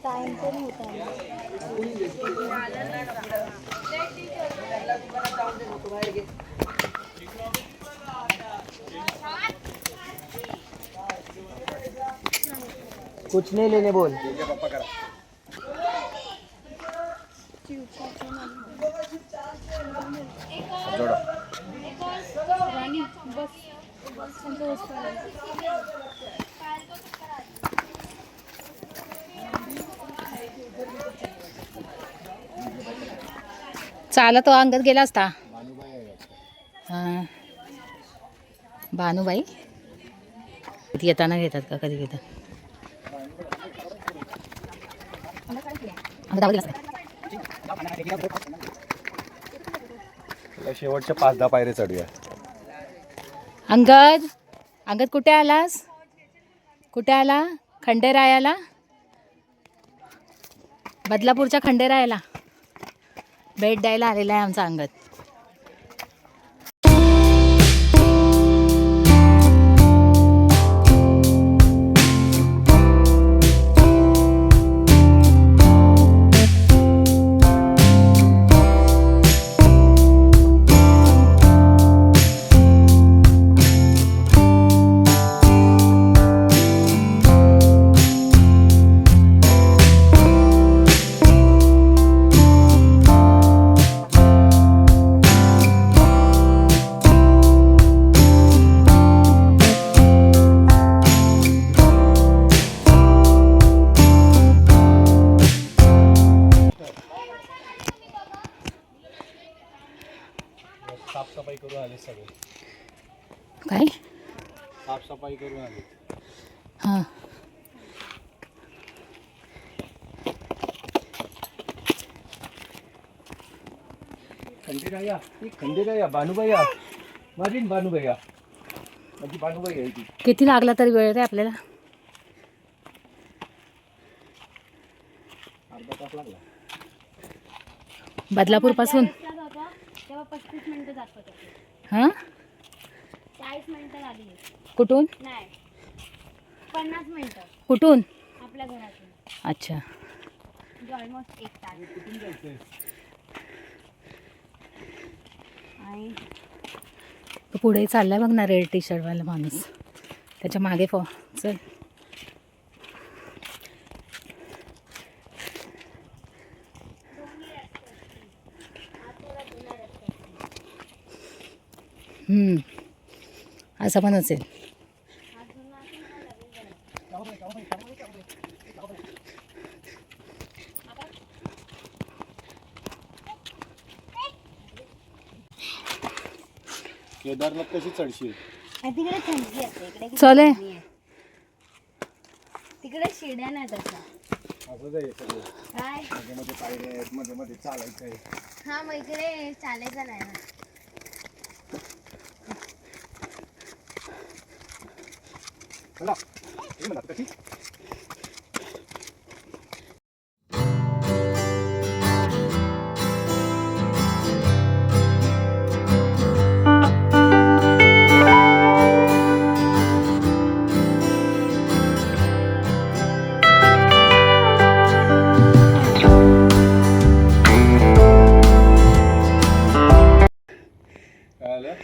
Time पण होता कुछ नहीं लेने बोल। चालत तो अंगत गेला असता. हां भानुबाई कधी येताना घेतात का कधी घेतात. शेवटच्या 5-10 पायऱ्या चढूया. अंगद अंगद कुठे आलास. कुठे आला. खंडेरायाला. बदलापूरच्या खंडेरायाला भेट द्यायला आलेला आहे आमचा अंगद. साफसफाई करून आले सगळे. काय साफसफाई करून आले. हां खंडेराया भानुबाई माझी भानुबाई माझी भानुबाई आहे ती. किती लागला तरी वेळ रे आपल्याला. अर्धा तास लागला. बदलापूर पासून तेव्हा 35 मिनिटं जात होते. हां 40 मिनिटं लागली. कुठून. नाही 50 मिनिटं कुठून. आपल्या घरातून. अच्छा म्हणजे ऑलमोस्ट 1 तास. कुठून जायचंय. आणि तो पुढे चाललाय बघ ना रेड टी शर्टवाला माणूस. त्याच्या मागे चल. असं पण असेल. केदारनाथ कशी चढशील. तिकडे थंडी असते. इकडे चले तिकडे शिड्या नाही तसं. असं जाईल सगळं. काय मध्ये पायऱ्या आहेत. मध्ये चालायचं आहे. हा मग इकडे चालायचं नाही ना. चला हे म्हणतात कशी.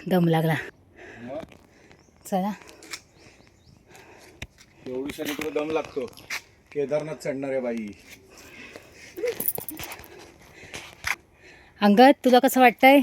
दम लागला. मग चला एवढीशाने तुला दम लागतो. केदारनाथ चढणार आहे बाई. अंगद तुला कसं वाटतंय.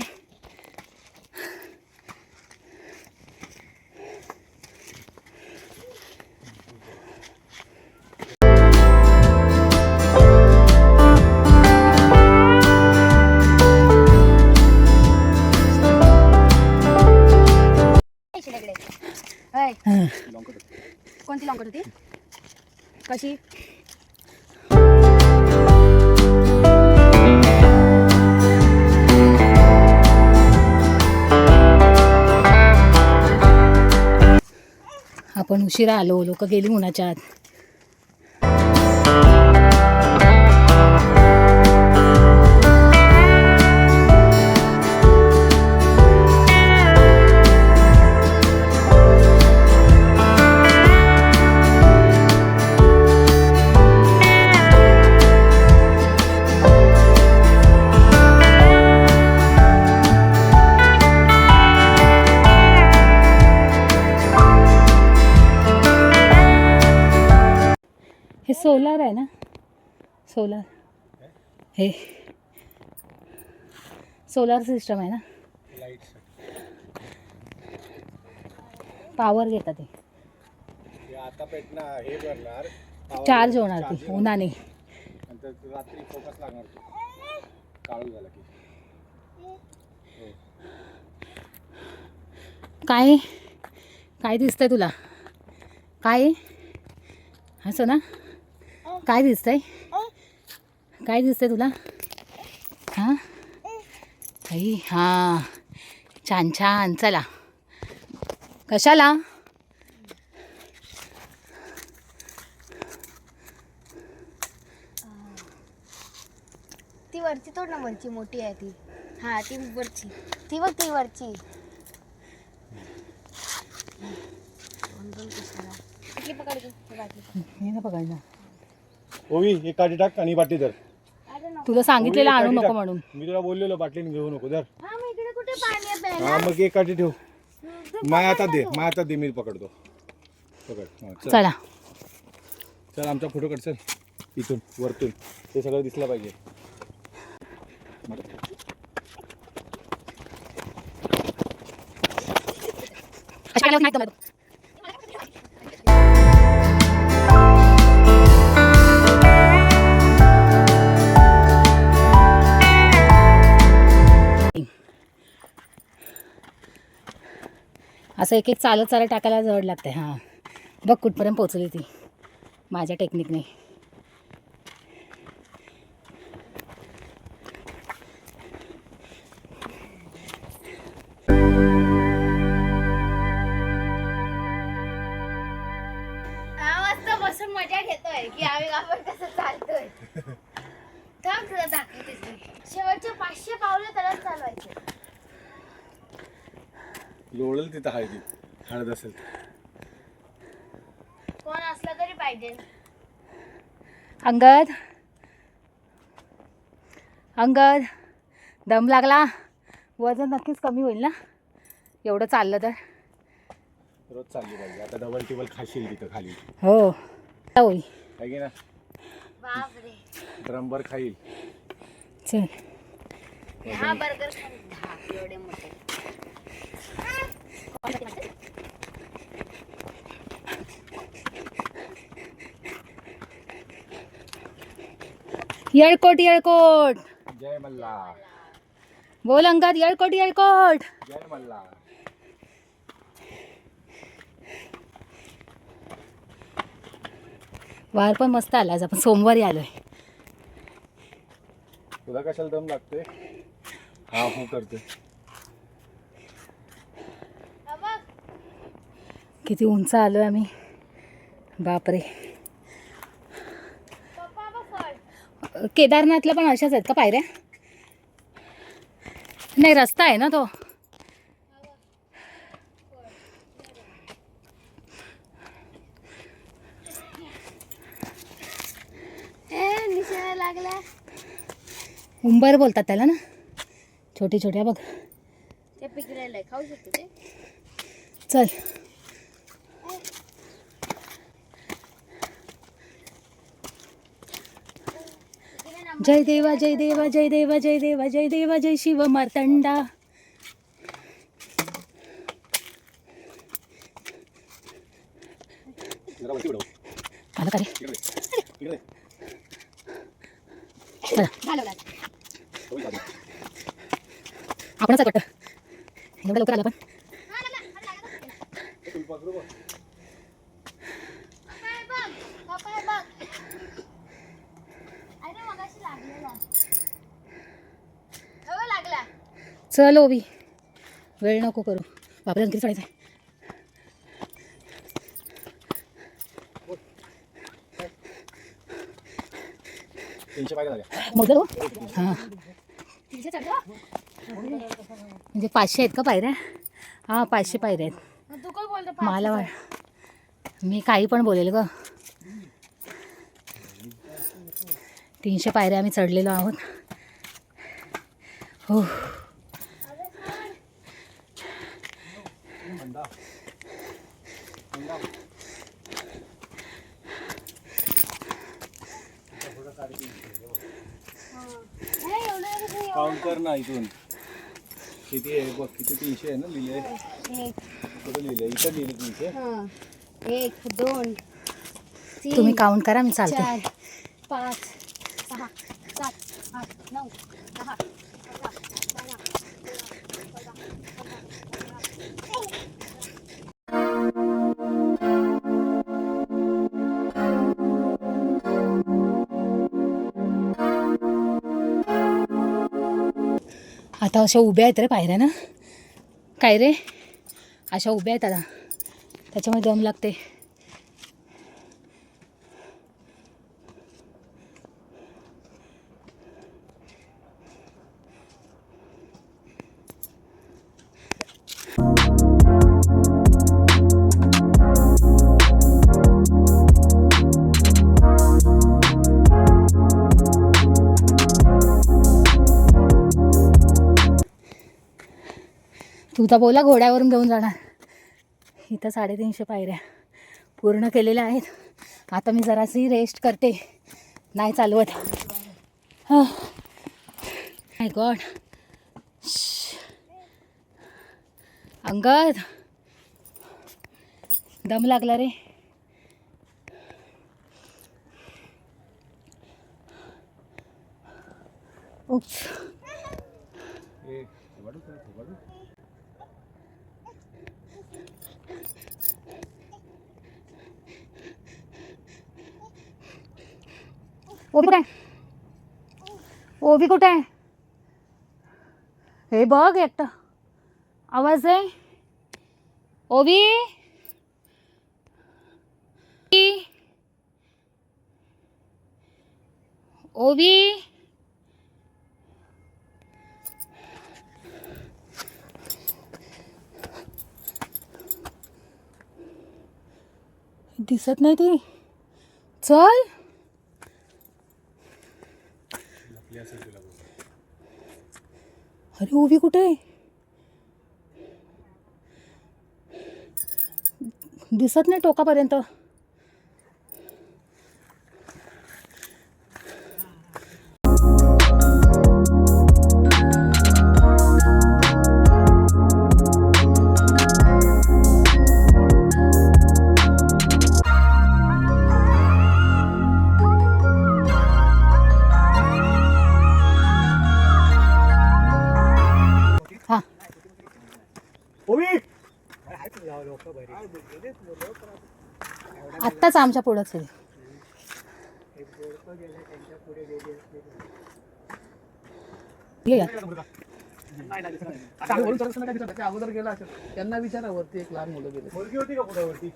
कोणती लॉंग होती कशी. आपण उशिरा आलो. लोक गेली उन्हाच्या आत. हे सोलार आहे ना, सोलार, हे सोलार सिस्टम आहे ना, पॉवर घेतात ते. आता पेटणार हे भरणार चार्ज होणार ती उन्हाने. रात्री फोकस लागणार काळू झाला की. काय काय दिसतंय तुला? काय असं ना, काय दिसतंय? काय दिसतंय तुला? हां आई हां, छान छान. चला, कशाला? ती वरची तोड ना, वरची मोठी आहे ती. हा ती वरची, ती बघ ती वरची. कुठली पकडतो? हे ना पकडणार. ओवी एक काठी टाक आणि बाटली धर. तुला सांगितलेलं ओवी, एक आणू काठी नको टाक. म्हणून. मी तुला बोललेलो बाटलीने घेऊ नको धर. हा मग इकडे कुठे पाणी आहे प्यायला? हा मग एक काठी ठेव. माय आता दे, माय आता दे, मी पकडतो. पकड. हा, चल. चला, चल आमचा फोटो काढ. चल इथून वरतून ते सगळं दिसलं पाहिजे. असं एक एक चालत चालत टाकायला जड लागते. हां बघ कुठपर्यंत पोचली ती माझ्या टेक्निकने. मस्त बसून मजा घेतोय की आम्ही आपण कसं चालतोय. थांब तुला दाखवतेस मी. शेवटचे 500 पावलं त्याला चालवायचे. लोळल तिथं हळदी हळद असेल. कोण असलं तरी पाहिजे. अंगद, अंगद, दम लागला. वजन नक्कीच कमी होईल ना एवढं चाललं तर. रोज चालली पाहिजे. आता डबल टेबल खाशील तिथं खाली. हो होईल. आहे की ना, बापरे. ड्रमभर खाईल. चल, हा बर्गर खाईल 10 एवढे मोठे. येळकोट येळकोट. जय मल्ला, बोल अंगद, येळकोट येळकोट. जय मल्ला. वार पण मस्त आला. आज आपण सोमवारी आलोय. तुला कशाला दम लागतोय? हा हो करते. किती उंच आलोय आम्ही, बापरे. केदारनाथला पण अशाच आहेत का पायऱ्या? नाही, रस्ता आहे ना तो. निशाणा लागला. उंबर बोलतात त्याला ना, छोटी छोट्या बघ. ते पिकलेलं आहे, खाऊ शकतो ते. चल, जय देवा जय देवा जय देवा जय देवा जय देवा जय शिव मार्तंडा. जरा वरती उडव. आलं का रे? इकडे इकडे. चला, आपणच वाटतं एवढं लवकर आलं पण. पकडू बघ. लागला. चल ओवी, वेळ नको करू. बापरे, किती चढायचं आहे. तीनशे पायऱ्या झाल्या. मोजलं हो? हां, म्हणजे 500 आहेत का पायऱ्या? हां, 500 पायऱ्या आहेत. तू काय बोलतो? मला मी काही पण बोलेल ग. 300 पायऱ्या आम्ही चढलेलो आहोत. हो, काउंट कर ना इथून किती आहे बघ किती 300 आहे ना लिहिले एक कुठं लिहिले इथं लिहिले 300 हां 1 2 3 तुम्ही काउंट करा, मी चालते. 4 5 6 7 8 9 10 आता अशा उभ्या आहेत रे पायऱ्या ना, काय रे अशा उभ्या आहेत आता, त्याच्यामुळे दम लागते. तू तर बोला घोड्यावरून घेऊन जाणार. इथं 350 पायऱ्या पूर्ण केलेल्या आहेत. आता मी जराशी रेस्ट करते, नाही चालवत. माय गॉड, अंगद दम लागला रे. उप्स. ओबी कुठे आहे? ओबी कुठे आहे? हे बघ एकटा आवाज आहे. ओबी ओबी दिसत नाही ती. चल अरे ओबी कुठे आहे? दिसत नाही टोकापर्यंत. हा आत्ताच आमच्या पुढंच आहे. ये या. अगोदर गेला असेल, त्यांना विचारा वरती एक लहान मुलं गेले. मुलगी होती का पुढावरती?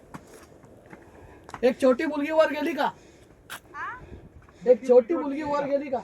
एक छोटी मुलगी वर गेली का? एक छोटी मुलगी वर गेली का?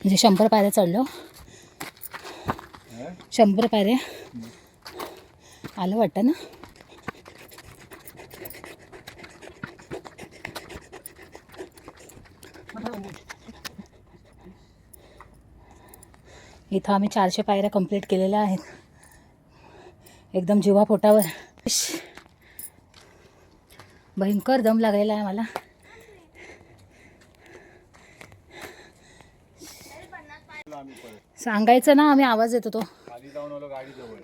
म्हणजे 100 पायऱ्या चढलो. 100 पायऱ्या आलं वाटतं ना. इथं आम्ही 400 पायऱ्या कंप्लीट केलेल्या आहेत. एकदम जीवा पोटावर. भयंकर दम लागलेला आहे मला. सांगायचं ना, आम्ही आवाज येतो तो. खाली जाऊन आलो गाडी जवळ.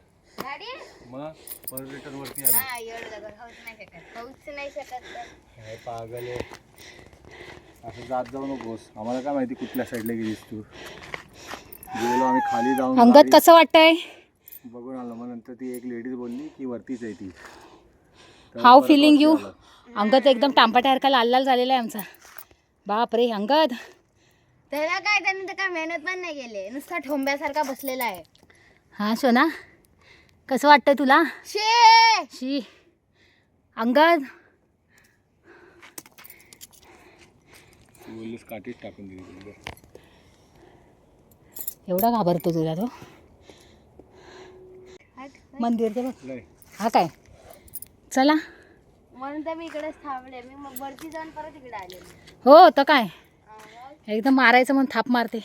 गाडी मग परत रिटर्न वरती आलो. हा एवढं दगड खाऊच नाही शकत काय पागल आहे, असं जात जाऊ नकोस. आम्हाला काय माहिती कुठल्या साईडला गेलीस तू. गेलो आम्ही खाली जाऊन अंगद गाडी कसं वाटतंय? बघून आलो. मग नंतर ती एक लेडीज बोलली की वरतीच आहे ती. तर हाऊ परत फिलिंग वरती यू? आलो. अंगद एकदम टांपाटारखा लाल लाल झालेला आहे आमचा. बाप रे अंगद. त्याला काय, त्याने तर काय मेहनत पण नाही केली, नुसता ठोंब्यासारखा बसलेला आहे. हां सोना, कसं वाटतंय तुला? शे शी अंगद तू बोललीस काठीच टाकून दिली. एवढा घाबरतो तुला तो. मंदिर ते बघ. नाही हा काय चला. म्हणून तर मी इकडेच थांबले. मी मग वरती जाऊन परत इकडे आले. हो तर काय एकदम मारायचं म्हणून थाप मारते.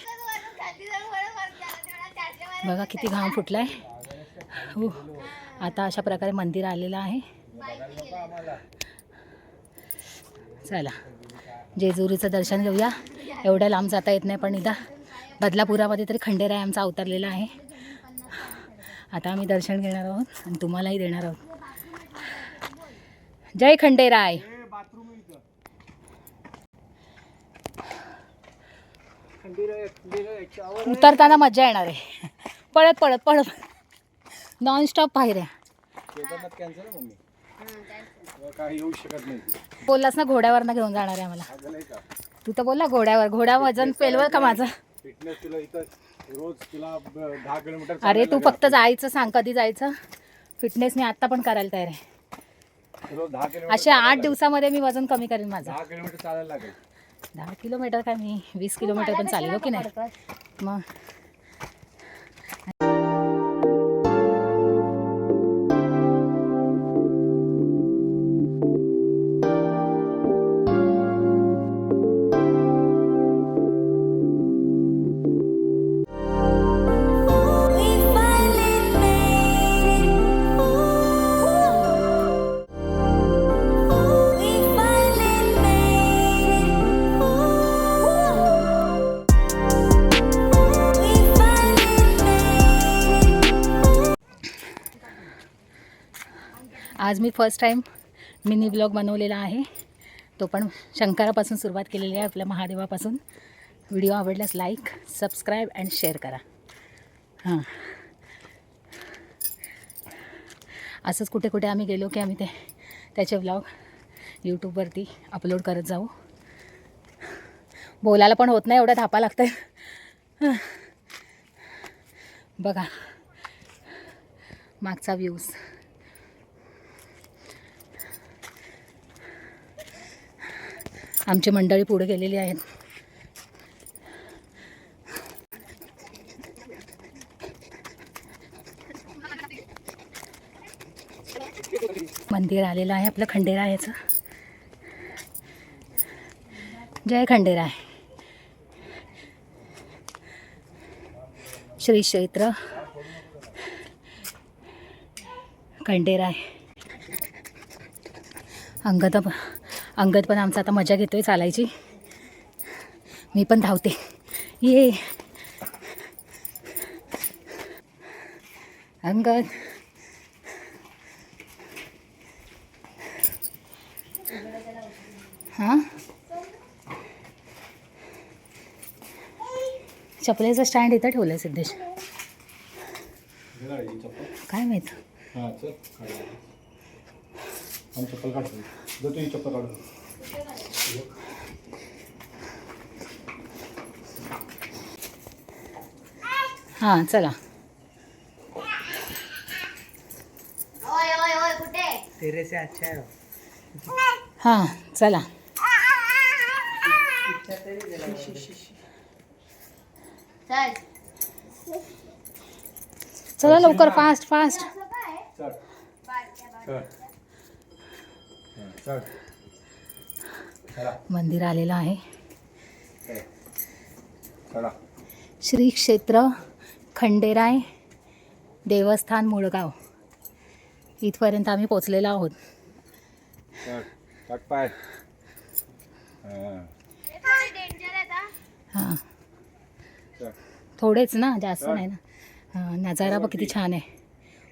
बघा किती घाम फुटलाय. हो आता अशा प्रकारे मंदिर आलेलं आहे. चला जेजुरीचं दर्शन घेऊया. एवढ्या लांब जाता येत नाही पण इथं बदलापुरामध्ये तरी खंडेराय आमचा अवतरलेला आहे. आता आम्ही दर्शन घेणार आहोत आणि तुम्हालाही देणार आहोत. जय खंडेराय. उतरताना मजा येणार आहे. पळत पळत पळत नॉनस्टॉप पायऱ्या. केदारनाथ कॅन्सल आहे मम्मी. काही येऊ शकत नाही. बोललास ना घोड्यावरनं घेऊन जाणार आहे आम्हाला. अगं नाही का तू तर बोलला घोड्यावर. घोडा वजन पेलवर का माझं. फिटनेस तुला इथं रोज तुला 10 किलोमीटर अरे तू फक्त जायचं सांग कधी जायचं. फिटनेस मी आत्ता पण करायला तयार आहे. रोज 10 किलोमीटर अशा 8 दिवसामध्ये मी वजन कमी करेन माझं. 10 किलोमीटर चालायला लागेल. 10 किलोमीटर काय मी 20 किलोमीटर पण चालेल हो की नाही मग. आज मी फर्स्ट टाईम मिनी ब्लॉग बनवलेला आहे. तो पण शंकरापासून सुरुवात केलेली आहे आपल्या महादेवापासून. व्हिडिओ आवडल्यास लाईक सबस्क्राईब अँड शेअर करा. हां असंच कुठे कुठे आम्ही गेलो की आम्ही त्याचे ब्लॉग यूट्यूबवरती अपलोड करत जाऊ. बोलायला पण होत नाही एवढं धापा लागतं. बघा मागचा व्ह्यूज. आमची मंडळी पुढे गेलेली आहेत. मंदिर आलेलं आहे आपलं खंडेरायाचं. जय खंडेराय. श्री क्षेत्र खंडेराय. अंगद पण आमचा आता मजा घेतोय चालायची. मी पण धावते. ये अंगद. हां चपलेचं स्टँड इथं ठेवलं आहे सिद्धेश. काय माहीत. हां चल हम चप्पल काढतो. जो तू ही चप्पल काढ. हां चला. ओय ओय ओय कुठे. तेरे से अच्छा है. हां चला. चल. चला लवकर फास्ट फास्ट. असं काय चल बारक्या चल. चला मंदिर आलेलं आहे. चला. श्री क्षेत्र खंडेराय देवस्थान मुळगाव. इथपर्यंत आम्ही पोचलेलो आहोत. चल टाक पाय. हां डेंजर आहे का. हां चल. थोडेच ना जास्त नाही ना. हां नजारा बघ किती छान आहे.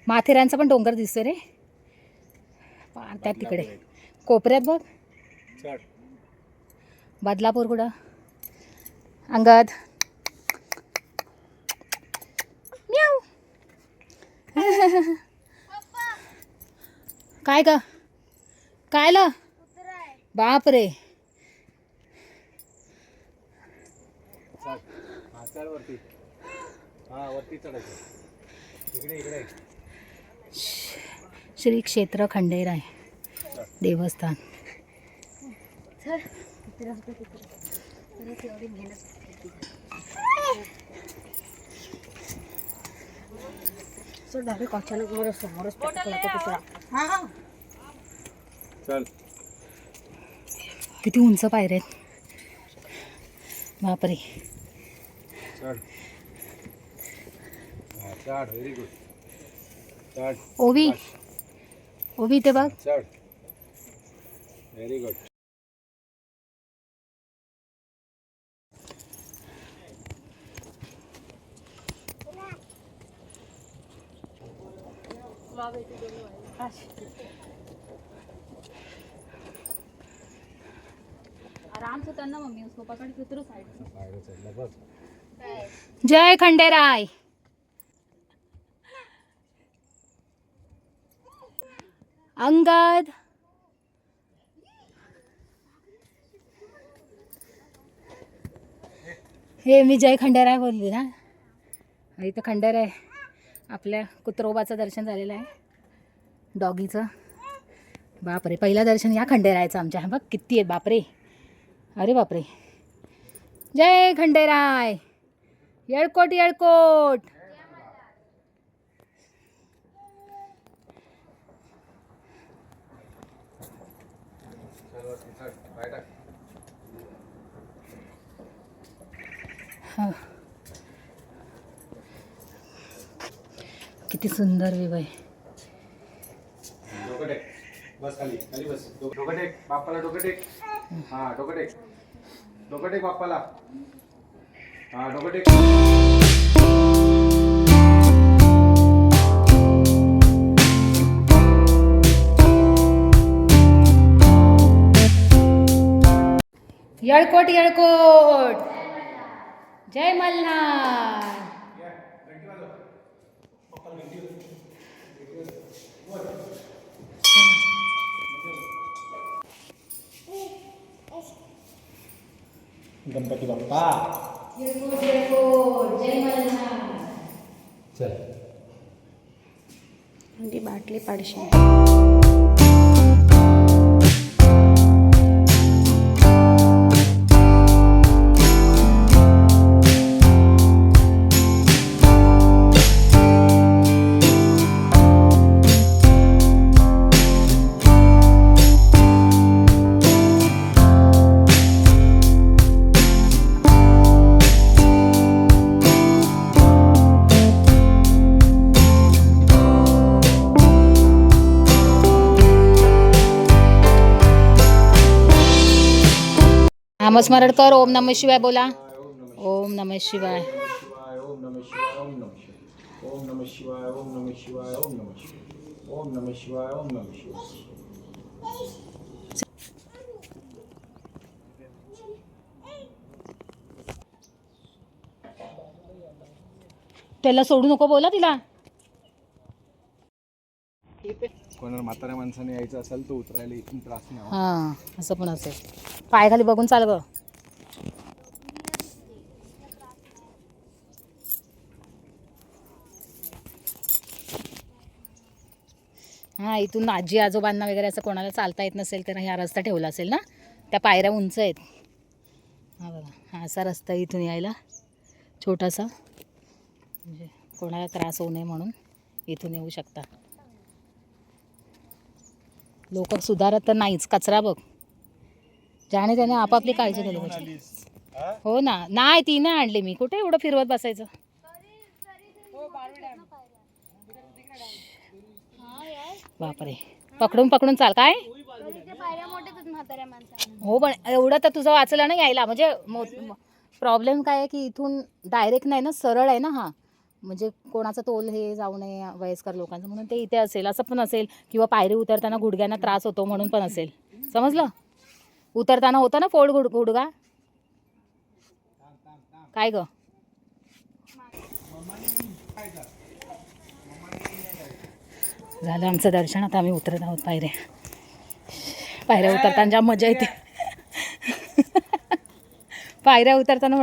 माथेरानचा पण डोंगर दिसतोय रे पार त्या तिकडे कोपऱ्यात बघ. चल. बदलापूर कुठं. अंगद म्याऊ. काय ग काय ल बाप रे. चल. हां चल वरती. हां वरती चढायचं. इकडे इकडे. श्री क्षेत्र खंडेराय. चल. देवस्थान. चल किती उंच पायऱ्या आहेत. बापरे. चढ. हा, चढ. Very good. चढ. ओवी ओवी इथे बघ. चढ. Very good. आराम से करना मम्मी, उसको पकड़ के उतरो साइड से. बाहेर चढला बघ. जय खंडेराय. अंगद. हे मी जय खंडेराय बोलली ना. इथं खंडेराय आपल्या कुत्रोबाचं दर्शन झालेलं आहे, डॉगीचं. बापरे, पहिलं दर्शन या खंडेरायचं आमच्या. बघ किती आहे बापरे. अरे बापरे. जय खंडेराय. येळकोट येळकोट. हा. किती सुंदर व्ह्यू आहे. डोकं टेक. बस खाली खाली बस. डोकं टेक. बाप्पाला डोकं टेक. हा डोकं टेक. डोकं टेक बाप्पाला. हा डोकं टेक. येळकोट येळकोट. जय मल्हार. गणपती बाप्पा. येळकोट येळकोट. जय मल्हार. चल. ती बाटली पाडशी. नामस्मरण कर. ओम नमः शिवाय बोला. ओम नमः शिवाय. ओम नमः शिवाय. ओम नमः शिवाय. ओम नमः शिवाय. ओम नमः शिवाय. ओम नमः शिवाय. ओम नमः शिवाय. ओम नमः शिवाय. त्याला सोडू नको बोला तिला. कोणाला म्हाताऱ्या माणसाने यायचं असेल तर उतरायला इथून त्रास नाही होणार. हां असं पण असेल. पाय खाली बघून चाल ग. हां इथून आजी आजोबांना वगैरे असं कोणाला चालता येत नसेल तर हा रस्ता ठेवला असेल ना. त्या पायऱ्या उंच आहेत. हा बघा, हा असा रस्ता इथून यायला छोटासा, म्हणजे कोणाला त्रास होऊ नये म्हणून इथून येऊ शकता. लोक सुधारत तर नाहीच. कचरा बघ. ज्याने त्याने आपापली काळजी घ्यायला पाहिजे. हो ना. नाही ती नाही आणली मी. कुठे एवढं फिरवत बसायचं. बापरे. पकडून पकडून चाल. काय हो पण एवढं तर तुझं वाचलं ना यायला. म्हणजे प्रॉब्लेम काय आहे की इथून डायरेक्ट नाही ना, सरळ आहे ना हा. म्हणजे कोणाचा तोल हे जाऊ नये वयस्कर लोकांचं म्हणून ते इथे असेल. असं पण असेल किंवा पायरी उतरताना गुडघ्यांना त्रास होतो म्हणून पण असेल. समजलं. उतरताना होतं ना फोड गुडघा. काय ग. झालं आमचं दर्शन. आता आम्ही उतरत आहोत पायऱ्या. पायऱ्या उतरताना जाम मजा येते. पायऱ्या उतरताना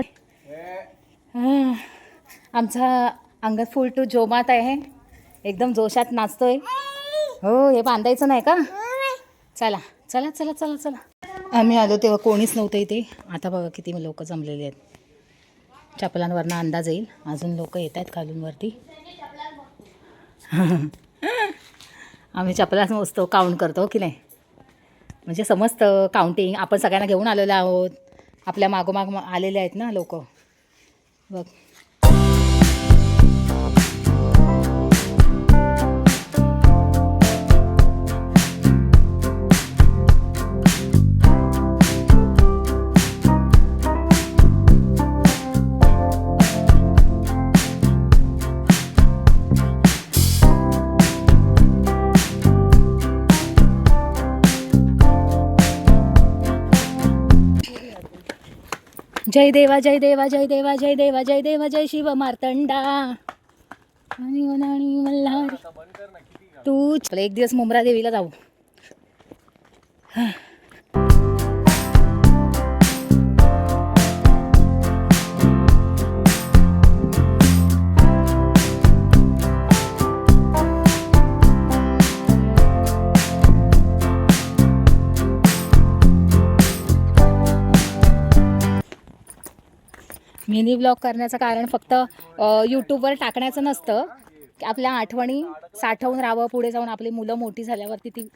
आमचा अंगद फुल टू जोमात आहे. एकदम जोशात नाचतोय. हो हे बांधायचं नाही का. चला चला चला चला चला. आम्ही आलो तेव्हा कोणीच नव्हतं इथे. आता बघा किती लोक जमलेले आहेत. चपलांवरनं अंदाज येईल. अजून लोक येत आहेत खालून वरती. आम्ही चपलाच मोजतो, काउंट करतो की नाही, म्हणजे समजतं काउंटिंग. आपण सगळ्यांना घेऊन आलेलो आहोत. आपल्या मागोमाग आलेले आहेत ना लोक. बघ जय देवा जय देवा जय देवा जय देवा जय देवा जय शिव मार्तंडा आणि मल्हार तू. एक दिवस मुंब्रा देवीला जाऊ. मिनी ब्लॉग करण्याचं कारण फक्त यूट्यूबवर टाकण्याचं नसतं, की आपल्या आठवणी साठवून राहावं. पुढे जाऊन आपली मुलं मोठी झाल्यावरती ती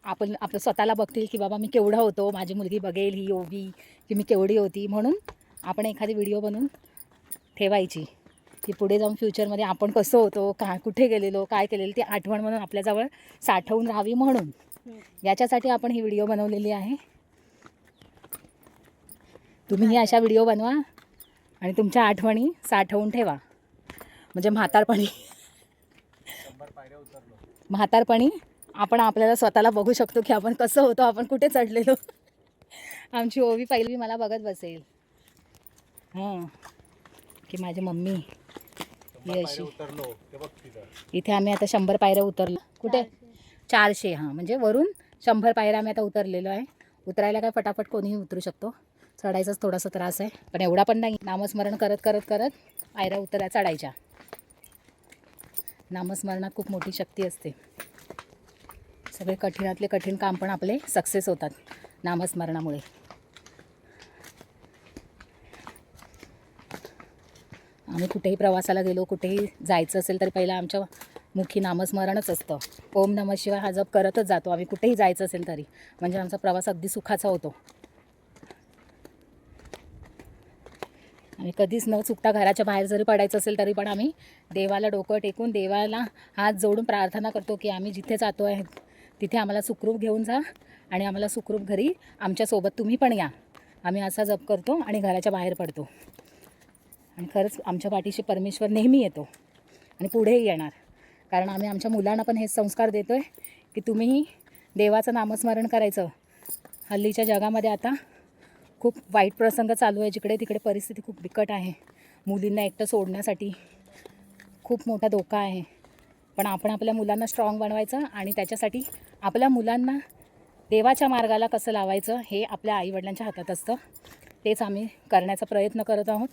आपलं स्वतःला बघतील की बाबा मी केवढा होतो, माझी मुलगी बघेल ही ओवी की मी केवढी होती. म्हणून आपण एखादी व्हिडिओ बनवून ठेवायची की पुढे जाऊन फ्युचरमध्ये आपण कसं होतो, कुठे गेलेलो, काय केलेलं, ती आठवण म्हणून आपल्याजवळ साठवून राहावी. म्हणून याच्यासाठी आपण ही व्हिडिओ बनवलेली आहे. तुम्हीही अशा व्हिडिओ बनवा आणि तुमच्या आठवणी साठवून ठेवा. म्हणजे म्हातारपणी आपण आपल्याला स्वतःला बघू शकतो की आपण कसं होतो, आपण कुठे चढलेलो. आमची ओवी पहिली मला बघत बसेल की माझी मम्मी ही अशी. इथे आम्ही आता 100 पायऱ्या उतरलो. कुठे 400. म्हणजे वरून 100 पायऱ्या आम्ही आता उतरलेलो आहे. उतरायला काय फटाफट कोणीही उतरू शकतो. चढायचाच थोडासा त्रास आहे, पण एवढा पण नाही. नामस्मरण करत करत करत पायऱ्या चढायच्या. नामस्मरणात खूप मोठी शक्ती असते. सगळे कठीणातले कठीण काम पण आपले सक्सेस होतात नामस्मरणामुळे. आम्ही कुठेही प्रवासाला गेलो, कुठेही जायचं असेल तर पहिला आमच्या मुखी नामस्मरणच असतं. ओम नमः शिवाय हा जप करतच जातो आम्ही कुठेही जायचं असेल तरी. म्हणजे आमचा प्रवास अगदी सुखाचा होतो. आणि कधीच न चुकता घराच्या बाहेर जरी पडायचं असेल तरी पण आम्ही देवाला डोकं टेकून देवाला हात जोडून प्रार्थना करतो की आम्ही जिथे जातो आहे तिथे आम्हाला सुखरूप घेऊन जा आणि आम्हाला सुखरूप घरी आमच्यासोबत तुम्ही पण या. आम्ही असा जप करतो आणि घराच्या बाहेर पडतो. आणि खरंच आमच्या पाठीशी परमेश्वर नेहमी येतो आणि पुढेही येणार. कारण आम्ही आमच्या मुलांना पण हेच संस्कार देतो आहे की तुम्हीही देवाचं नामस्मरण करायचं. हल्लीच्या जगामध्ये आता खूप वाईट प्रसंग चालू आहे. जिकडे तिकडे परिस्थिती खूप बिकट आहे. मुलींना एकटं सोडण्यासाठी खूप मोठा धोका आहे. पण आपण आपल्या मुलांना स्ट्रॉंग बनवायचं आणि त्याच्यासाठी आपल्या मुलांना देवाच्या मार्गाला कसं लावायचं हे आपल्या आईवडिलांच्या हातात असतं. तेच आम्ही करण्याचा प्रयत्न करत आहोत.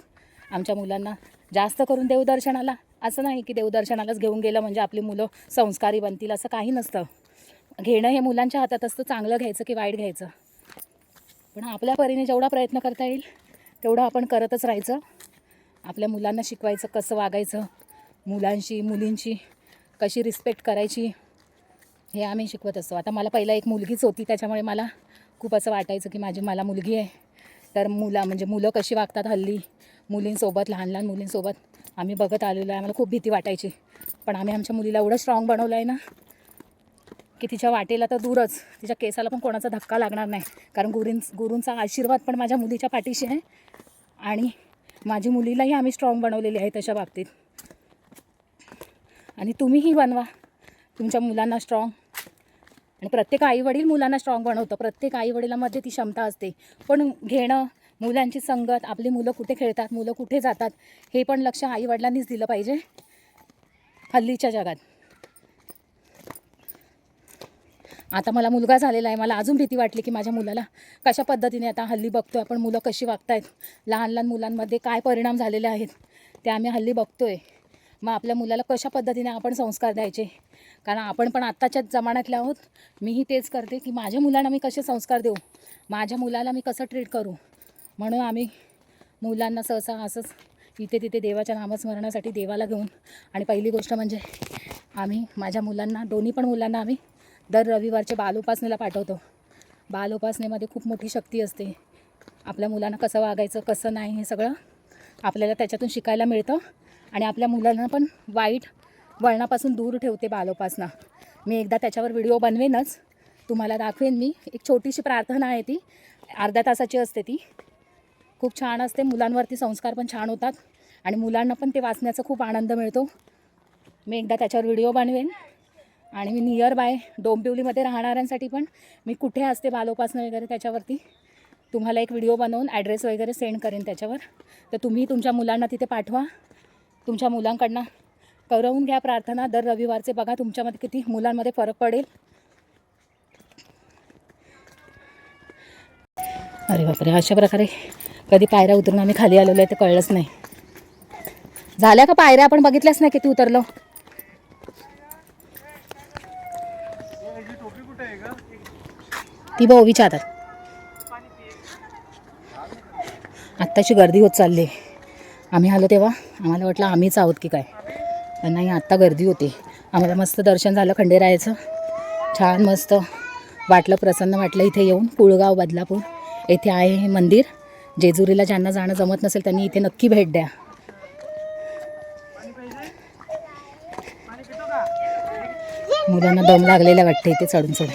आमच्या मुलांना जास्त करून देवदर्शनाला, असं नाही की देवदर्शनालाच घेऊन गेलं म्हणजे आपली मुलं संस्कारी बनतील, असं काही नसतं. घेणं हे मुलांच्या हातात असतं, चांगलं घ्यायचं की वाईट घ्यायचं. पण आपल्या परीने जेवढा प्रयत्न करता येईल तेवढं आपण करतच राहायचं. आपल्या मुलांना शिकवायचं कसं वागायचं, मुलांशी मुलींची कशी रिस्पेक्ट करायची, हे आम्ही शिकवत असतो. आता मला पहिला एक मुलगीच होती, त्याच्यामुळे मला खूप असं वाटायचं की मला मुलगी आहे तर मुलं कशी वागतात हल्ली मुलींसोबत, लहान लहान मुलींसोबत आम्ही बघत आलेलो आहे. मला खूप भीती वाटायची. पण आम्ही आमच्या मुलीला एवढं स्ट्रॉंग बनवलं आहे ना की तिच्या वाटेला तर दूरच, तिच्या केसाला पण कोणाचा धक्का लागणार नाही. कारण गुरूंचा आशीर्वाद पण माझ्या मुलीच्या पाठीशी आहे आणि माझी मुलीलाही आम्ही स्ट्रॉंग बनवलेली आहे तशा बाबतीत. आणि तुम्हीही बनवा तुमच्या मुलांना स्ट्रॉंग. आणि प्रत्येक आईवडील मुलांना स्ट्रॉंग बनवतं. प्रत्येक आईवडिलांमध्ये ती क्षमता असते. पण घेणं, मुलांची संगत, आपली मुलं कुठे खेळतात, मुलं कुठे जातात, हे पण लक्ष आईवडिलांनीच दिलं पाहिजे हल्लीच्या जगात. आता मला मुलगा झालेला आहे, मला अजून भीती वाटली की माझ्या मुलाला कशा पद्धतीने, आता हल्ली बघतोय आपण मुलं कशी वागत आहेत, लहान लहान मुलांमध्ये काय परिणाम झालेले आहेत ते आम्ही हल्ली बघतोय. मग आपल्या मुलाला कशा पद्धतीने आपण संस्कार द्यायचे, कारण आपण पण आत्ताच्याच जमान्यातले आहोत. मीही तेच करते की माझ्या मुलांना मी कसे संस्कार देऊ, माझ्या मुलाला मी कसं ट्रीट करू. म्हणून आम्ही मुलांना सहसा असंच इथे तिथे देवाच्या नामस्मरणासाठी देवाला घेऊन, आणि पहिली गोष्ट म्हणजे आम्ही माझ्या मुलांना, दोन्ही पण मुलांना आम्ही दर रविवारचे बालोपासनेला पाठवतो. बालोपासनेमध्ये खूप मोठी शक्ती असते. आपल्या मुलांना कसं वागायचं कसं नाही हे सगळं आपल्याला त्याच्यातून शिकायला मिळतं. आणि आपल्या मुलांना पण वाईट वळणापासून दूर ठेवते बालोपासना. मी एकदा त्याच्यावर व्हिडिओ बनवेनच, तुम्हाला दाखवेन मी. एक छोटीशी प्रार्थना आहे, ती अर्ध्या तासाची असते. ती खूप छान असते. मुलांवरती संस्कार पण छान होतात आणि मुलांना पण ते वाचण्याचा खूप आनंद मिळतो. मी एकदा त्याच्यावर व्हिडिओ बनवेन. आणि मी नियर बाय डोंबिवलीमध्ये राहणाऱ्यांसाठी पण मी कुठे असते बालोपासना वगैरे त्याच्यावरती तुम्हाला एक व्हिडिओ बनवून ॲड्रेस वगैरे सेंड करेन त्याच्यावर. तर तुम्ही तुमच्या मुलांना तिथे पाठवा. तुमच्या मुलांकडनं करवून घ्या प्रार्थना दर रविवारचे. बघा तुमच्यामध्ये किती मुलांमध्ये फरक पडेल. अरे बापरे, अशा प्रकारे कधी पायऱ्या उतरून आम्ही खाली आलेलो आहे ते कळलंच नाही. झाल्या का पायऱ्या? आपण बघितल्याच नाही किती उतरलो. ती ओवीच्या हातात. आत्ताची गर्दी होत चालली. आम्ही आलो तेव्हा आम्हाला वाटलं आम्हीच आहोत की काय, पण नाही, आत्ता गर्दी होती. आम्हाला मस्त दर्शन झालं खंडेरायाचं. छान मस्त वाटलं, प्रसन्न वाटलं इथे येऊन. कुळगाव बदलापूर येथे आहे हे मंदिर. जेजुरीला ज्यांना जाणं जमत नसेल त्यांनी इथे नक्की भेट द्या. मुलांना दम लागलेला वाटतं इथे चढून चढून.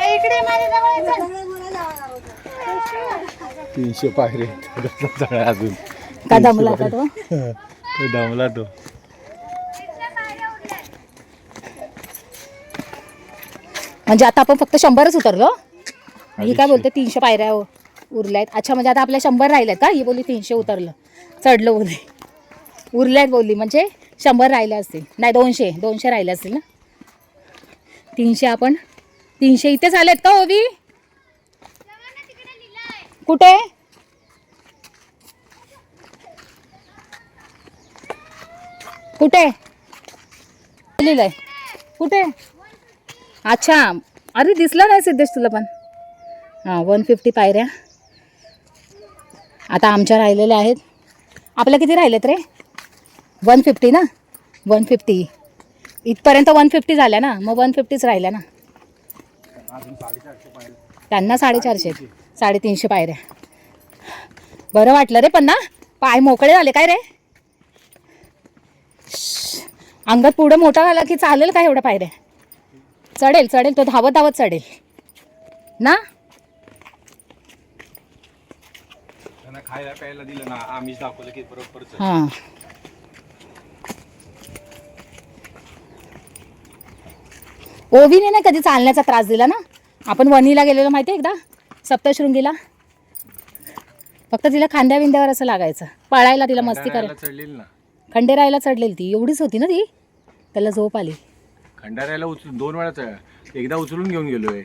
इकडे माझ्या जवळ 300 पायरे अजून. का दमला का तो? दमला तो. म्हणजे आता आपण फक्त 100च उतरलो. ही काय बोलते 300 पायऱ्या उरल्या आहेत. अच्छा, म्हणजे आता आपल्या 100 राहिल्यात का? ही बोली 300 उतरलं, चढलं बोली. उरल्यात बोलली म्हणजे 100 राहिले असतील. नाही, 200 राहिले असतील ना. 300 आपण 300 इथेच आलेत का ओवी? कुठे? कुठे लिहिलंय? कुठे? अच्छा, अरे दिसला नाही सिद्धेश तुला पण. हां, 150 पायऱ्या आता आमच्या राहिलेल्या आहेत. आपल्या किती राहिलेत रे? 150 ना. 150 इथपर्यंत 150 झाल्या ना, मग 150च राहिल्या ना. त्यांना 450, 350 पायऱ्या. बरं वाटलं रे पण ना, पाय मोकळे झाले काय रे? अंगात पुढं मोठा झाला की चालेल का एवढ्या पायऱ्या? चढेल चढेल, तो धावत धावत चढेल ना. त्यांना खायला प्यायला दिलं ना, आम्हीच दाखवलं की बरोबर. हां, ओवीने नाही कधी चालण्याचा त्रास दिला ना. आपण वणीला गेलेलो माहिती आहे एकदा, सप्तशृंगीला. फक्त तिला खांद्या विंद्यावर असं लागायचं, पळायला तिला मस्ती करायला. चढलेली ना, खंडेरायला चढलेली ती, एवढीच होती ना ती. त्याला झोप आली. खंडाऱ्याला उचलून 2 वेळा एकदा उचलून घेऊन गेलोय.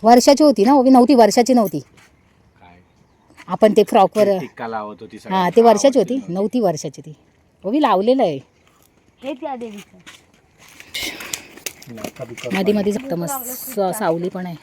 वर्षाची होती ना ओवी? नव्हती, वर्षाची नव्हती. काय आपण ते फ्रॉकवर, टिक्का लावत होती. हां, ते वर्षाची होती, नव्हती वर्षाची ती. ओवी लावलेलं आहे हे त्या देवीचं. मध्ये मध्ये. फक्त मस्त सावली पण आहे.